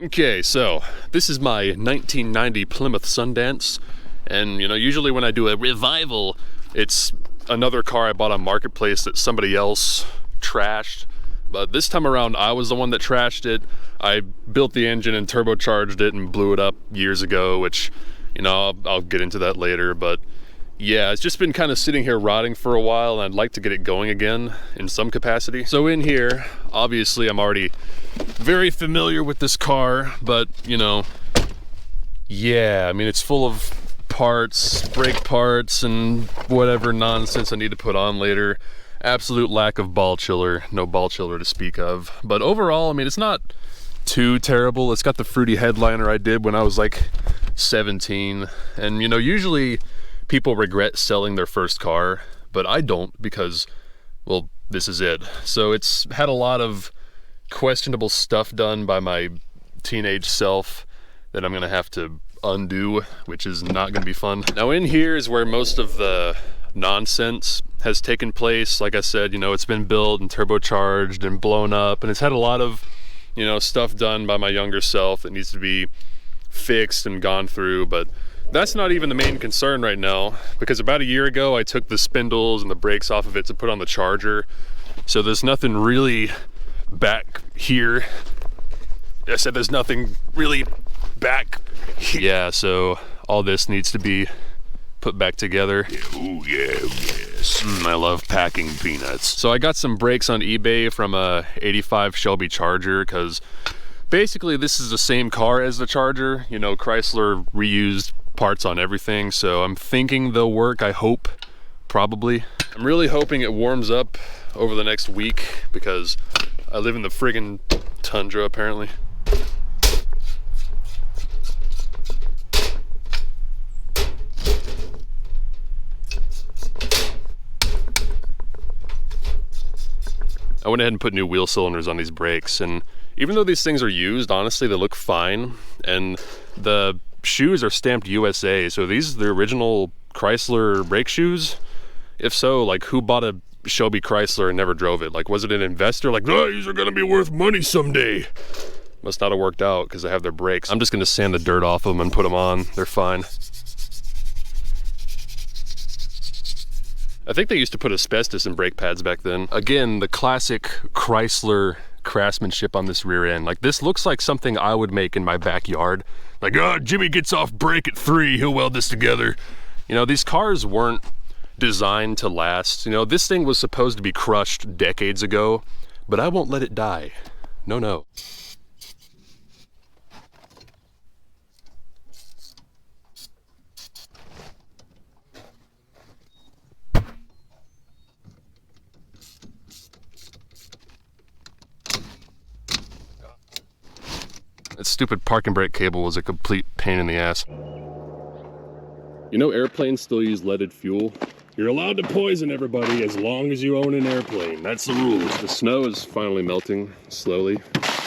Okay, so this is my 1990 Plymouth Sundance, and usually when I do a revival, it's another car I bought on Marketplace that somebody else trashed. But this time around, I was the one that trashed it. I built the engine and turbocharged it and blew it up years ago, which, I'll get into that later. But yeah, it's just been kind of sitting here rotting for a while, and I'd like to get it going again in some capacity. So in here, obviously I'm already very familiar with this car, but yeah, I mean, it's full of parts, brake parts, and whatever nonsense I need to put on later. Absolute lack of ball chiller, no ball chiller to speak of. But overall, I mean, it's not too terrible. It's got the fruity headliner I did when I was like 17. And usually people regret selling their first car, but I don't, because, well, this is it. So it's had a lot of questionable stuff done by my teenage self that I'm gonna have to undo, which is not gonna be fun. Now in here is where most of the nonsense has taken place. Like I said, it's been built and turbocharged and blown up, and it's had a lot of stuff done by my younger self that needs to be fixed and gone through. But that's not even the main concern right now, because about a year ago I took the spindles and the brakes off of it to put on the charger, so there's nothing really back here. I said there's nothing really back here. Yeah, so all this needs to be put back together. Oh yeah, yes. I love packing peanuts. So I got some brakes on eBay from a 85 Shelby Charger, because basically this is the same car as the Charger. Chrysler reused parts on everything, so I'm thinking they'll work. I hope, probably. I'm really hoping it warms up over the next week, because I live in the friggin' tundra, apparently. I went ahead and put new wheel cylinders on these brakes, and even though these things are used, honestly, they look fine, and the shoes are stamped USA, so these are the original Chrysler brake shoes? If so, like, who bought a Shelby Chrysler and never drove it? Like, was it an investor? Like, oh, these are gonna be worth money someday. Must not have worked out, because I have their brakes. I'm just gonna sand the dirt off them and put them on. They're fine. I think they used to put asbestos in brake pads back then. Again, the classic Chrysler craftsmanship on this rear end. Like, this looks like something I would make in my backyard. Like, oh, Jimmy gets off brake at 3, he'll weld this together. These cars weren't designed to last. This thing was supposed to be crushed decades ago, but I won't let it die. No. That stupid parking brake cable was a complete pain in the ass. Airplanes still use leaded fuel. You're allowed to poison everybody as long as you own an airplane. That's the rules. The snow is finally melting slowly.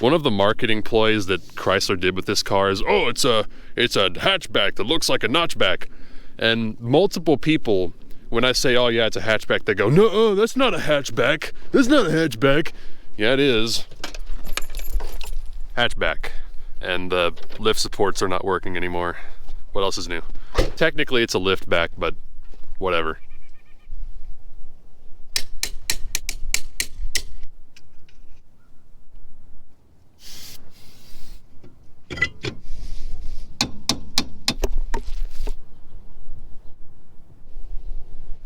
One of the marketing ploys that Chrysler did with this car is, oh, it's a hatchback that looks like a notchback. And multiple people, when I say, oh yeah, it's a hatchback, they go, no, that's not a hatchback. That's not a hatchback. Yeah, it is. Hatchback. And the lift supports are not working anymore. What else is new? Technically it's a lift back, but whatever.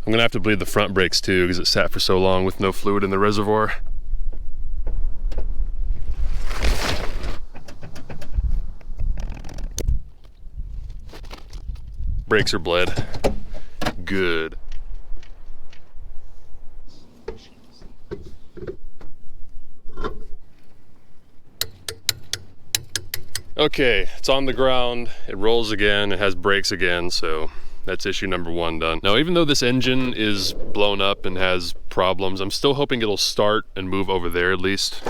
I'm gonna have to bleed the front brakes too, because it sat for so long with no fluid in the reservoir. Brakes are bled. Good. Okay, it's on the ground, it rolls again, it has brakes again, so that's issue number 1 done. Now, even though this engine is blown up and has problems, I'm still hoping it'll start and move over there at least.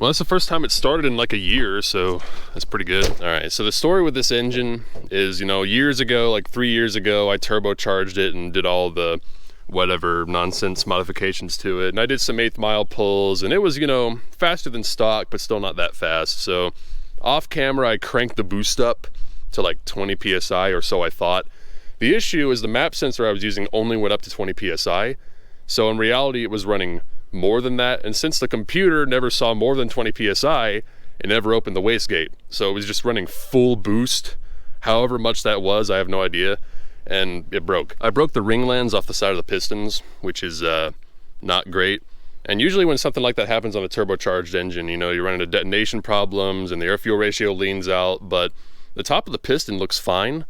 Well, that's the first time it started in like a year, so that's pretty good. All right, so the story with this engine is, you know, years ago, like 3 years ago, I turbocharged it and did all the whatever nonsense modifications to it. And I did some 8th mile pulls, and it was, you know, faster than stock, but still not that fast. So off camera, I cranked the boost up to like 20 PSI or so I thought. The issue is the map sensor I was using only went up to 20 PSI. So in reality, it was running more than that, and since the computer never saw more than 20 PSI, it never opened the wastegate. So it was just running full boost, however much that was, I have no idea, and it broke. I broke the ring lands off the side of the pistons, which is not great. And usually when something like that happens on a turbocharged engine, you know, you run into detonation problems and the air-fuel ratio leans out, but the top of the piston looks fine,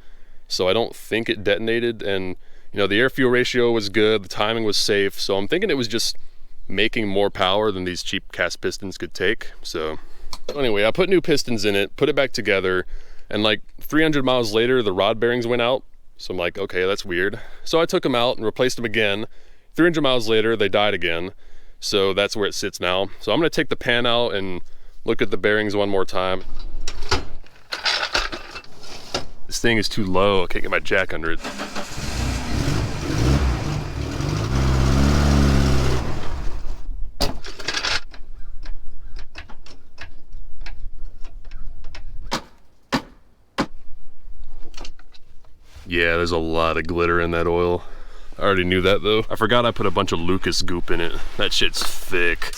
so I don't think it detonated, and you know, the air-fuel ratio was good, the timing was safe, so I'm thinking it was just making more power than these cheap cast pistons could take. So anyway, I put new pistons in it, put it back together, and like 300 miles later, the rod bearings went out. So I'm like, okay, that's weird. So I took them out and replaced them again. 300 miles later, they died again. So that's where it sits now. So I'm gonna take the pan out and look at the bearings one more time. This thing is too low, I can't get my jack under it. Yeah, there's a lot of glitter in that oil. I already knew that though. I forgot I put a bunch of Lucas goop in it. That shit's thick.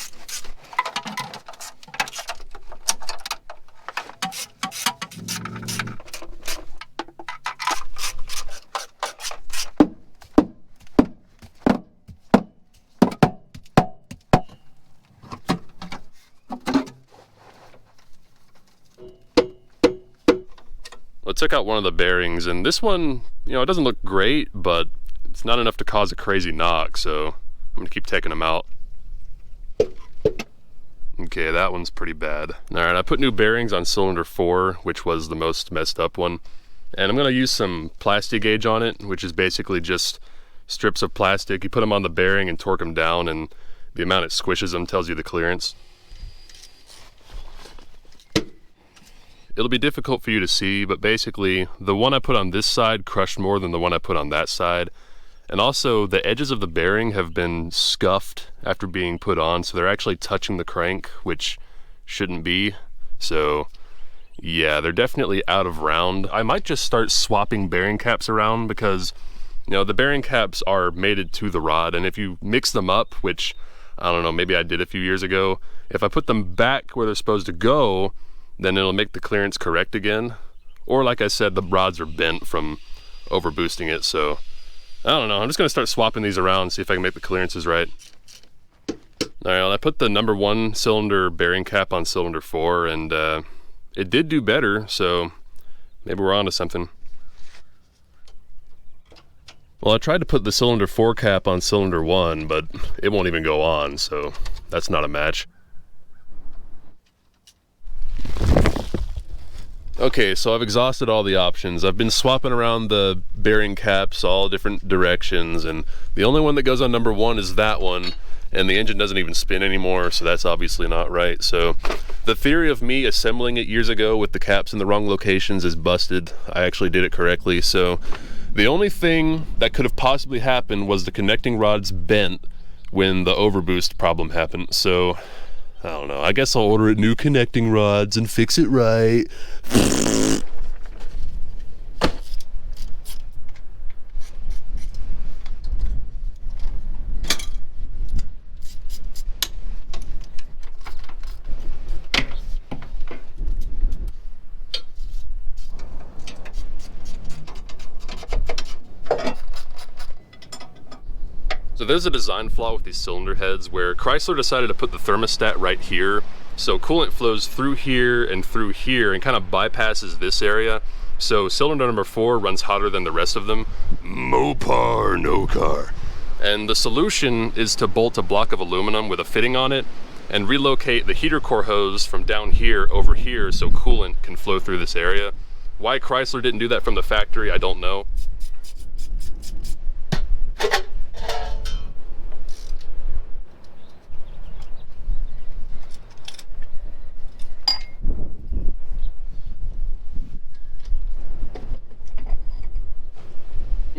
I took out one of the bearings, and this one, you know, it doesn't look great, but it's not enough to cause a crazy knock, so I'm gonna keep taking them out. Okay, that one's pretty bad. All right, I put new bearings on cylinder 4, which was the most messed up one, and I'm gonna use some plastic gauge on it, which is basically just strips of plastic. You put them on the bearing and torque them down, and the amount it squishes them tells you the clearance. It'll be difficult for you to see, but basically the one I put on this side crushed more than the one I put on that side. And also the edges of the bearing have been scuffed after being put on, so they're actually touching the crank, which shouldn't be. So yeah, they're definitely out of round. I might just start swapping bearing caps around because, you know, the bearing caps are mated to the rod, and if you mix them up, which I don't know, maybe I did a few years ago, if I put them back where they're supposed to go, then it'll make the clearance correct again. Or like I said, the rods are bent from over boosting it, so I don't know. I'm just gonna start swapping these around, see if I can make the clearances right. All right, well, I put the number 1 cylinder bearing cap on cylinder 4, and it did do better, so maybe we're onto something. Well, I tried to put the cylinder 4 cap on cylinder 1, but it won't even go on, so that's not a match. Okay, so I've exhausted all the options. I've been swapping around the bearing caps all different directions, and the only one that goes on number 1 is that one, and the engine doesn't even spin anymore, so that's obviously not right. So the theory of me assembling it years ago with the caps in the wrong locations is busted. I actually did it correctly. So the only thing that could have possibly happened was the connecting rods bent when the overboost problem happened. So I don't know, I guess I'll order new connecting rods and fix it right. So there's a design flaw with these cylinder heads where Chrysler decided to put the thermostat right here. So coolant flows through here and kind of bypasses this area. So cylinder number 4 runs hotter than the rest of them. Mopar, no car. And the solution is to bolt a block of aluminum with a fitting on it and relocate the heater core hose from down here over here so coolant can flow through this area. Why Chrysler didn't do that from the factory, I don't know.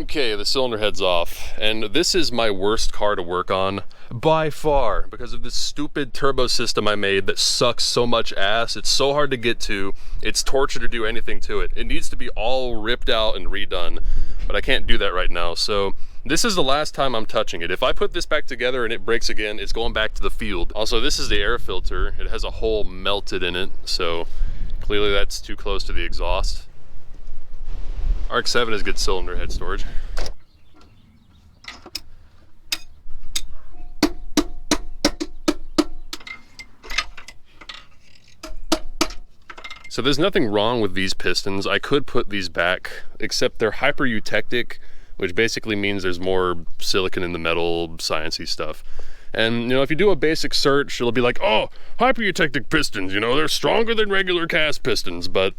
Okay, the cylinder head's off, and this is my worst car to work on by far because of this stupid turbo system I made that sucks so much ass. It's so hard to get to. It's torture to do anything to it. It needs to be all ripped out and redone, but I can't do that right now. So this is the last time I'm touching it. If I put this back together and it breaks again, it's going back to the field. Also, this is the air filter. It has a hole melted in it, so clearly that's too close to the exhaust. RX-7 has good cylinder head storage. So there's nothing wrong with these pistons. I could put these back, except they're hyper-eutectic, which basically means there's more silicon in the metal, sciencey stuff. And, you know, if you do a basic search, it'll be like, oh, hyper-eutectic pistons, you know, they're stronger than regular cast pistons. But,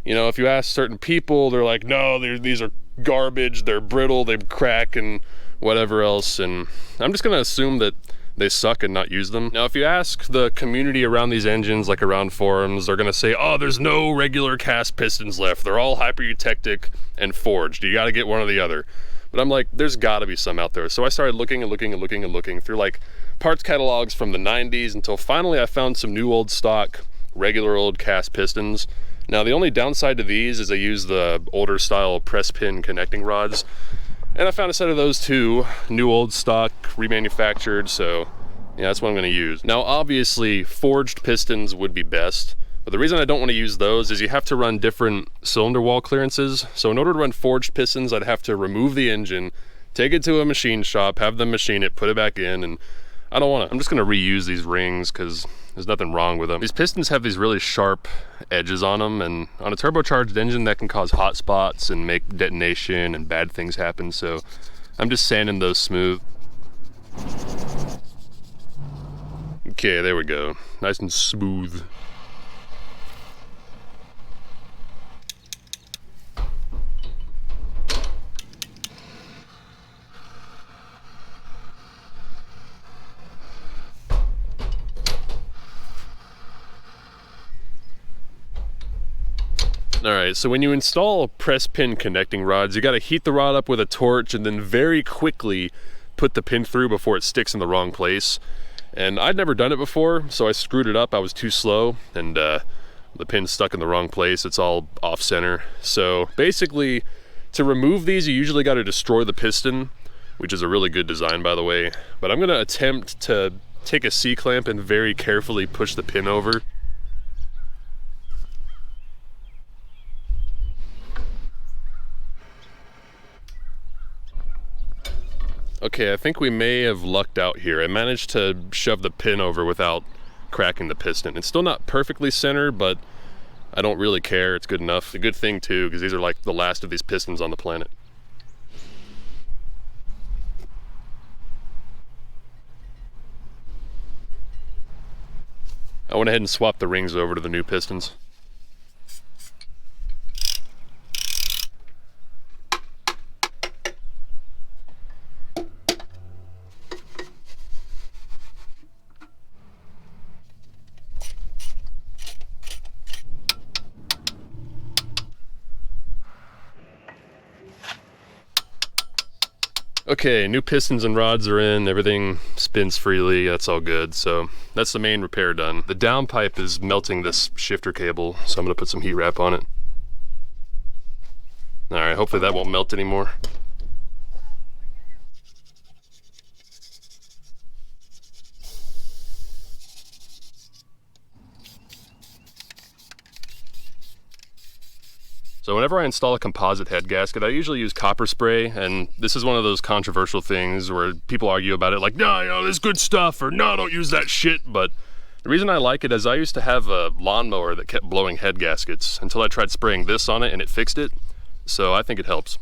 you know, if you ask certain people, they're like, no, these are garbage, they're brittle, they crack and whatever else. And I'm just gonna assume that they suck and not use them. Now, if you ask the community around these engines, like around forums, they're gonna say, oh, there's no regular cast pistons left. They're all hyper-eutectic and forged. You gotta get one or the other. But I'm like, there's gotta be some out there. So I started looking and looking and looking and looking through like parts catalogs from the 90s until finally I found some new old stock, regular old cast pistons. Now, the only downside to these is they use the older style press pin connecting rods. And I found a set of those too, new old stock, remanufactured, so yeah, that's what I'm gonna use. Now, obviously, forged pistons would be best, but the reason I don't wanna use those is you have to run different cylinder wall clearances. So in order to run forged pistons, I'd have to remove the engine, take it to a machine shop, have them machine it, put it back in, and I don't wanna. I'm just gonna reuse these rings because there's nothing wrong with them. These pistons have these really sharp edges on them, and on a turbocharged engine that can cause hot spots and make detonation and bad things happen, so I'm just sanding those smooth. Okay, there we go. Nice and smooth. Alright, so when you install press pin connecting rods, you gotta heat the rod up with a torch and then very quickly put the pin through before it sticks in the wrong place. And I'd never done it before, so I screwed it up. I was too slow, and the pin's stuck in the wrong place. It's all off center. So basically, to remove these, you usually gotta destroy the piston, which is a really good design, by the way. But I'm gonna attempt to take a C-clamp and very carefully push the pin over. Okay, I think we may have lucked out here. I managed to shove the pin over without cracking the piston. It's still not perfectly center, but I don't really care. It's good enough. A good thing too, because these are like the last of these pistons on the planet. I went ahead and swapped the rings over to the new pistons. Okay, new pistons and rods are in, everything spins freely, that's all good. So that's the main repair done. The downpipe is melting this shifter cable, so I'm gonna put some heat wrap on it. All right, hopefully that won't melt anymore. So whenever I install a composite head gasket, I usually use copper spray, and this is one of those controversial things where people argue about it like, no, you know, this is good stuff, or no, don't use that shit. But the reason I like it is I used to have a lawnmower that kept blowing head gaskets until I tried spraying this on it and it fixed it. So I think it helps.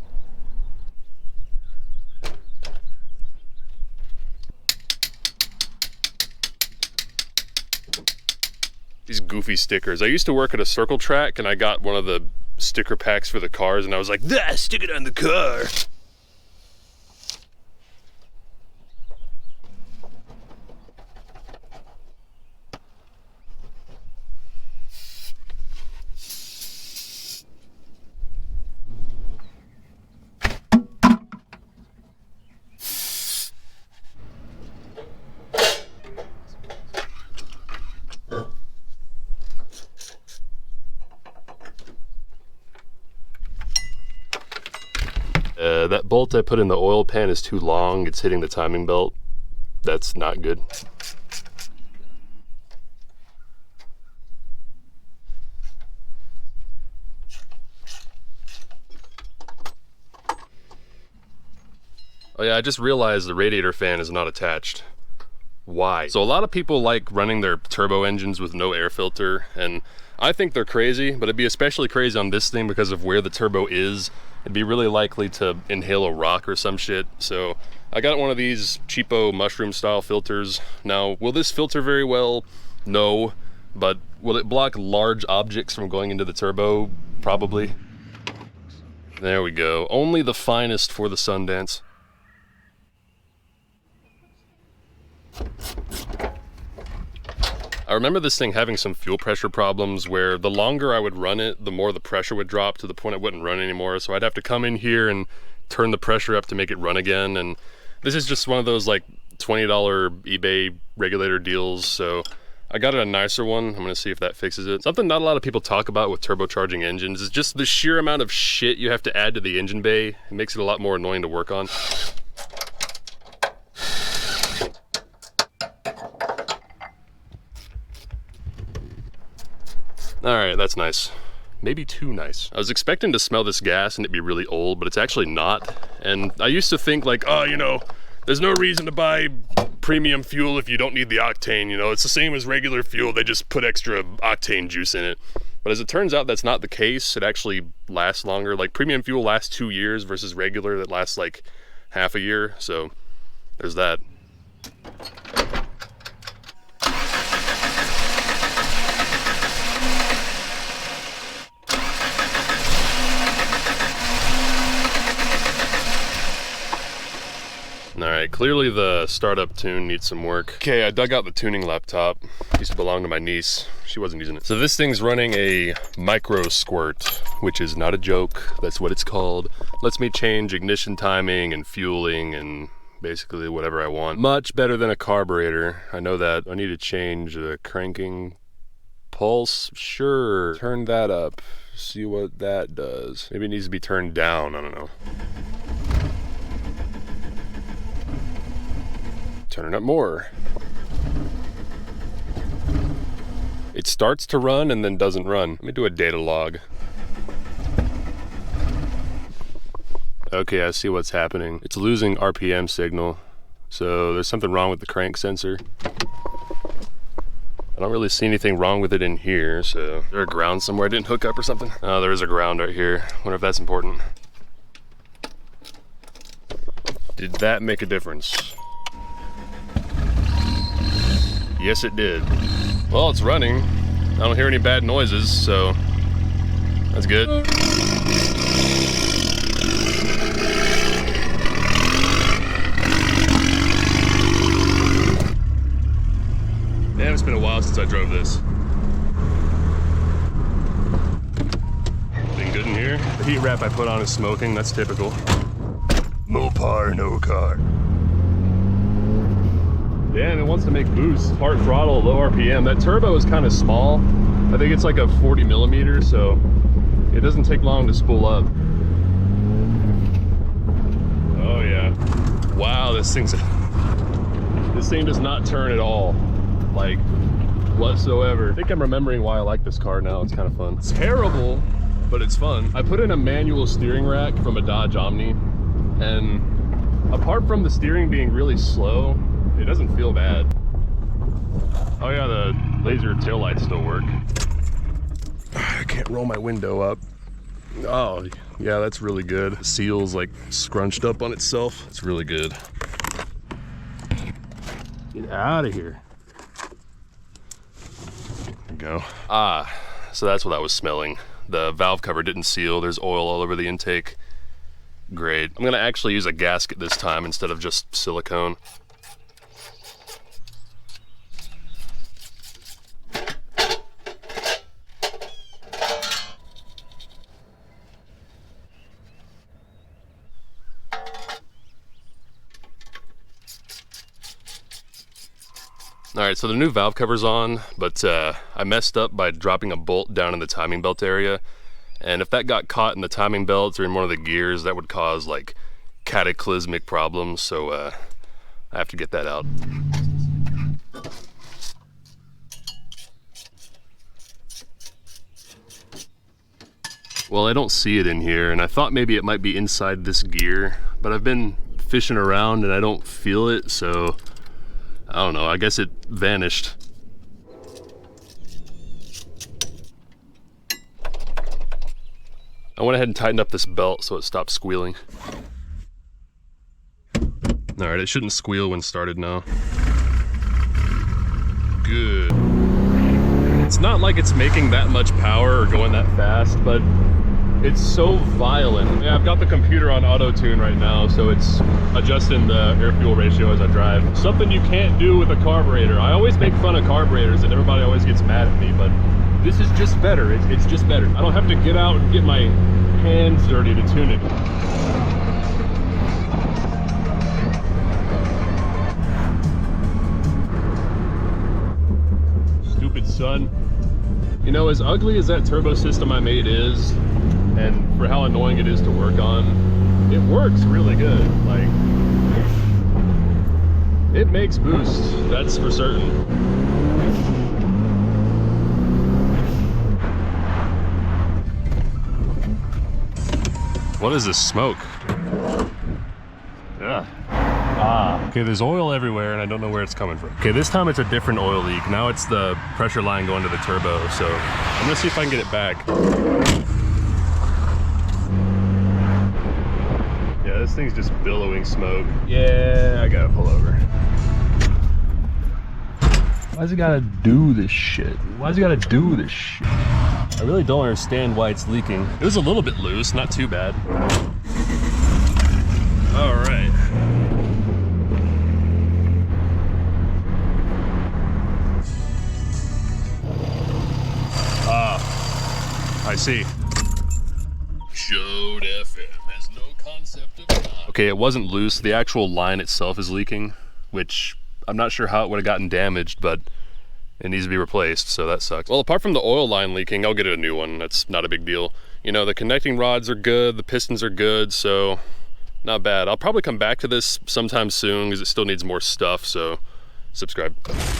These goofy stickers. I used to work at a circle track and I got one of the sticker packs for the cars and I was like, ah, stick it on the car. that bolt I put in the oil pan is too long. It's hitting the timing belt. That's not good. Oh yeah, I just realized the radiator fan is not attached. Why? So a lot of people like running their turbo engines with no air filter, and I think they're crazy, but it'd be especially crazy on this thing because of where the turbo is. It'd be really likely to inhale a rock or some shit. So I got one of these cheapo mushroom style filters. Now, will this filter very well? No. But will it block large objects from going into the turbo? Probably. There we go. Only the finest for the Sundance. I remember this thing having some fuel pressure problems where the longer I would run it, the more the pressure would drop to the point it wouldn't run anymore. So I'd have to come in here and turn the pressure up to make it run again. And this is just one of those like $20 eBay regulator deals. So I got a nicer one. I'm gonna see if that fixes it. Something not a lot of people talk about with turbocharging engines is just the sheer amount of shit you have to add to the engine bay. It makes it a lot more annoying to work on. All right, that's nice. Maybe too nice. I was expecting to smell this gas and it'd be really old, but it's actually not. And I used to think like, oh, you know, there's no reason to buy premium fuel if you don't need the octane, you know, it's the same as regular fuel, they just put extra octane juice in it. But as it turns out, that's not the case. It actually lasts longer. Like premium fuel lasts 2 years versus regular that lasts like half a year. So there's that. All right, clearly the startup tune needs some work. Okay, I dug out the tuning laptop. It used to belong to my niece. She wasn't using it. So this thing's running a micro squirt, which is not a joke. That's what it's called. Lets me change ignition timing and fueling and basically whatever I want. Much better than a carburetor. I know that. I need to change the cranking pulse. Sure, turn that up. See what that does. Maybe it needs to be turned down, I don't know. Turn it up more. It starts to run and then doesn't run. Let me do a data log. Okay, I see what's happening. It's losing RPM signal. So there's something wrong with the crank sensor. I don't really see anything wrong with it in here, so. Is there a ground somewhere I didn't hook up or something? Oh, there is a ground right here. Wonder if that's important. Did that make a difference? Yes, it did. Well, it's running. I don't hear any bad noises, so that's good. Damn, it's been a while since I drove this. Been good in here. The heat wrap I put on is smoking, that's typical. Mopar, no car. Damn, it wants to make boost, hard throttle, low RPM. That turbo is kind of small. I think it's like a 40 millimeter, so it doesn't take long to spool up. Oh yeah. Wow, this thing does not turn at all. Like, whatsoever. I think I'm remembering why I like this car now. It's kind of fun. It's terrible, but it's fun. I put in a manual steering rack from a Dodge Omni, and apart from the steering being really slow, it doesn't feel bad. Oh yeah, the laser taillights still work. I can't roll my window up. Oh, yeah, that's really good. The seal's like scrunched up on itself. It's really good. Get out of here. There we go. Ah, so that's what I was smelling. The valve cover didn't seal. There's oil all over the intake. Great. I'm gonna actually use a gasket this time instead of just silicone. All right, so the new valve cover's on, but I messed up by dropping a bolt down in the timing belt area. And if that got caught in the timing belts or in one of the gears, that would cause like cataclysmic problem, so I have to get that out. Well, I don't see it in here, and I thought maybe it might be inside this gear, but I've been fishing around and I don't feel it, so I don't know, I guess it vanished. I went ahead and tightened up this belt so it stopped squealing. All right, it shouldn't squeal when started now. Good. It's not like it's making that much power or going that fast, but it's so violent. Yeah, I've got the computer on auto tune right now, so it's adjusting the air-fuel ratio as I drive. Something you can't do with a carburetor. I always make fun of carburetors and everybody always gets mad at me, but this is just better. It's just better. I don't have to get out and get my hands dirty to tune it. Stupid son. You know, as ugly as that turbo system I made is, and for how annoying it is to work on, it works really good. Like, it makes boost, that's for certain. What is this smoke? Yeah. Okay, there's oil everywhere and I don't know where it's coming from. Okay, this time it's a different oil leak. Now it's the pressure line going to the turbo, so I'm gonna see if I can get it back. Yeah, this thing's just billowing smoke. Yeah, I gotta pull over. Why's it gotta do this shit? Why's it gotta do this shit? I really don't understand why it's leaking. It was a little bit loose, not too bad. All right. I see. Showed FM has no concept of time. Okay, it wasn't loose. The actual line itself is leaking, which I'm not sure how it would have gotten damaged, but it needs to be replaced, so that sucks. Well, apart from the oil line leaking, I'll get a new one. That's not a big deal. You know, the connecting rods are good, the pistons are good, so not bad. I'll probably come back to this sometime soon because it still needs more stuff, so subscribe.